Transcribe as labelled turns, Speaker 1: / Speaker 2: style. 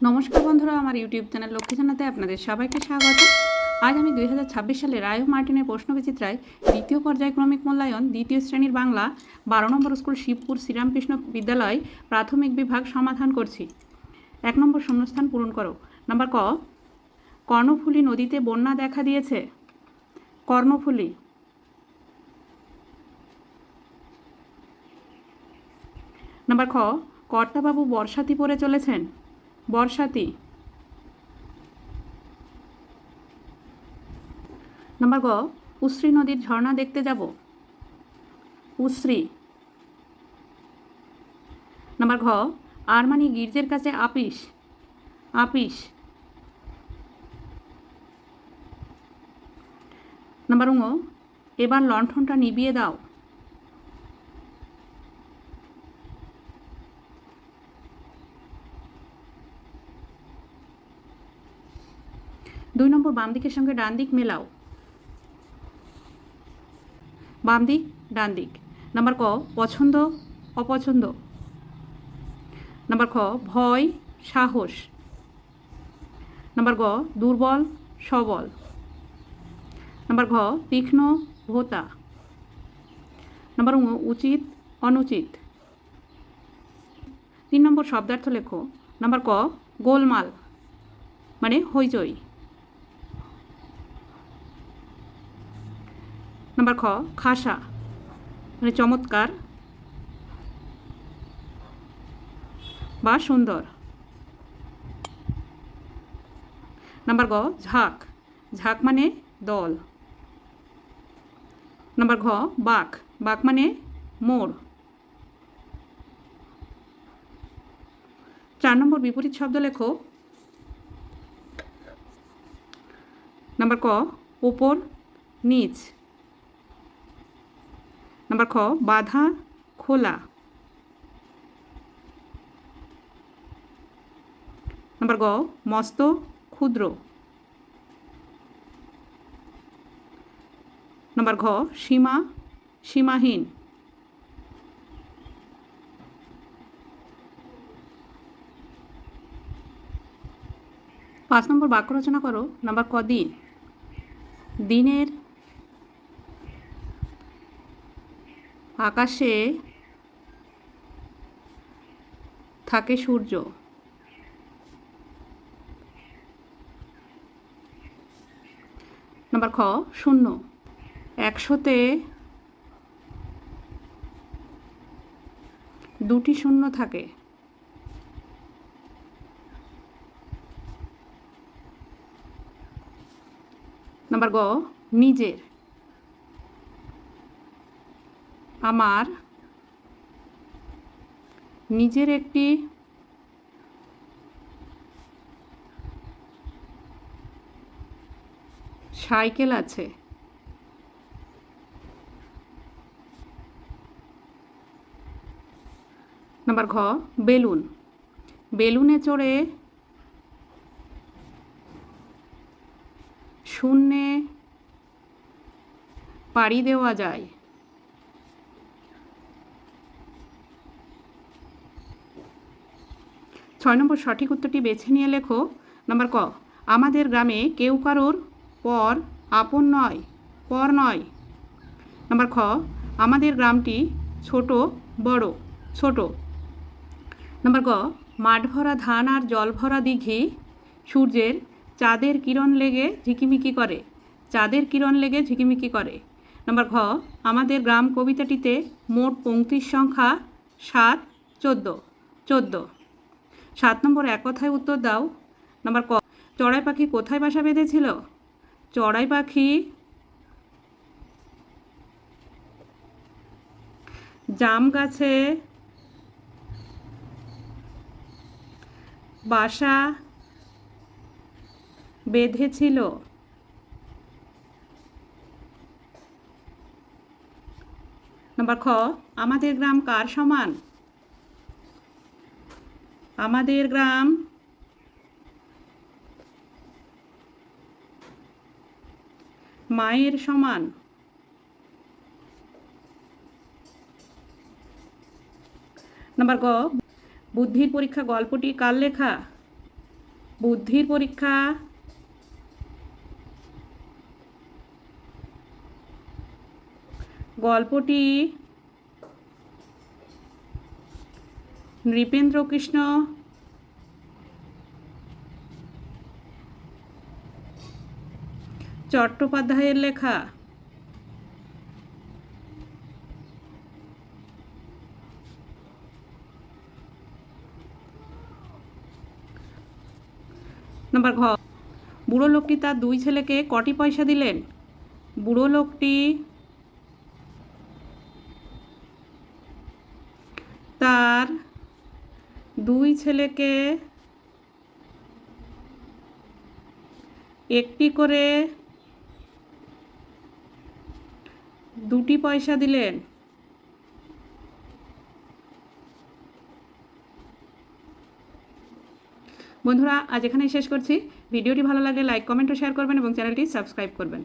Speaker 1: নমস্কার বন্ধুরা, আমার ইউটিউব চ্যানেল লক্ষ্মী জানাতে আপনাদের সবাইকে স্বাগত। আজ আমি 2026 সালে রায় মার্টিনের প্রশ্নবিচিত্রায় দ্বিতীয় পর্যায়ক্রমিক মূল্যায়ন দ্বিতীয় শ্রেণীর বাংলা 12 নম্বর স্কুল শিবপুর শ্রীরামকৃষ্ণ বিদ্যালয় প্রাথমিক বিভাগ সমাধান করছি। 1 নম্বর শূন্যস্থান পূরণ করো। নাম্বার ক, কর্ণফুলী নদীতে বন্যা দেখা দিয়েছে। কর্ণফুলী। নাম্বার খ, কর্তাবাবু বর্ষাতি পরে চলেছেন। বর্ষাতি। নাম্বার গ, উশ্রী নদীর ঝর্ণা দেখতে যাব। উশ্রী। নাম্বার ঘ, আরমানি গির্জের কাছে আপিস। আপিস। নাম্বার ঙ, এবার লণ্ঠনটা নিভিয়ে দাও। 2 নম্বর, বাম দিকের সঙ্গে ডান দিক মেলাও। বাম দিক, ডান দিক। নাম্বার ক, পছন্দ অপছন্দ। নাম্বার খ, ভয় সাহস। নাম্বার গ, দুর্বল সবল। নাম্বার ঘ, তীক্ষ্ণ ভোতা। নাম্বার ঙ, উচিত অনুচিত। 3 নম্বর, শব্দার্থ লেখো। নাম্বার ক, গোলমাল মানে হইচই। নাম্বার খ, খাসা মানে চমৎকার বা সুন্দর। নাম্বার গ, ঝাঁক। ঝাঁক মানে দল। নাম্বার ঘ, বাঁক। বাঁক মানে মোড়। 4 নম্বর, বিপরীত শব্দ লেখো। নাম্বার ক, ওপর নিচ। নাম্বার খ, বাঁধা খোলা। নাম্বার গ, মস্ত ক্ষুদ্র। নাম্বার ঘ, সীমা সীমাহীন। 5 নম্বর, বাক্য রচনা করো। নাম্বার ক, দিন। দিনের আকাশে থাকে সূর্য। নাম্বার খ, শূন্য। 100-তে 2টি শূন্য থাকে। নাম্বার গ, নিজের। আমার নিজের একটি সাইকেল আছে। নাম্বার ঘ, বেলুন। বেলুনে চড়ে শূন্যে পাড়ি দেওয়া যায়। ছয় নম্বর, সঠিক উত্তরটি বেছে নিয়ে লেখো। নাম্বার ক, আমাদের গ্রামে কেউ কারোর পর আপন নয়, পর নয়। নাম্বার খ, আমাদের গ্রামটি ছোট বড় ছোট। নাম্বার গ, মাঠ ভরা ধান আর জল ভরা দিঘি সূর্যের চাঁদের কিরণ লেগে ঝিকিমিকি করে। চাঁদের কিরণ লেগে ঝিকিমিকি করে। নাম্বার ঘ, আমাদের গ্রাম কবিতাটিতে মোট পংক্তির সংখ্যা 7, 14। 14। 7 নম্বর, এক কথায় উত্তর দাও। নাম্বার ক, চড়াই পাখি কোথায় বাসা বেঁধেছিল? চড়াই পাখি জাম গাছে বাসা বেঁধেছিল। নাম্বার খ, আমাদের গ্রাম কার সমান? আমাদের গ্রাম মায়ের সমান। নাম্বার গ, বুদ্ধির পরীক্ষা গল্পটি কার লেখা? বুদ্ধির পরীক্ষা, গল্পটি নৃপেন্দ্রকৃষ্ণ চট্টোপাধ্যায়ের লেখা। নাম্বার ঘ, বুড়ো লোকটি তার 2 ছেলেকে কটি পয়সা দিলেন? বুড়ো লোকটি তার 2 ছেলেকে একটি করে 2টি পয়সা দিলেন। বন্ধুরা, আজ এখানেই শেষ করছি। ভিডিওটি ভালো লাগলে লাইক, কমেন্ট ও শেয়ার করবেন এবং চ্যানেলটি সাবস্ক্রাইব করবেন।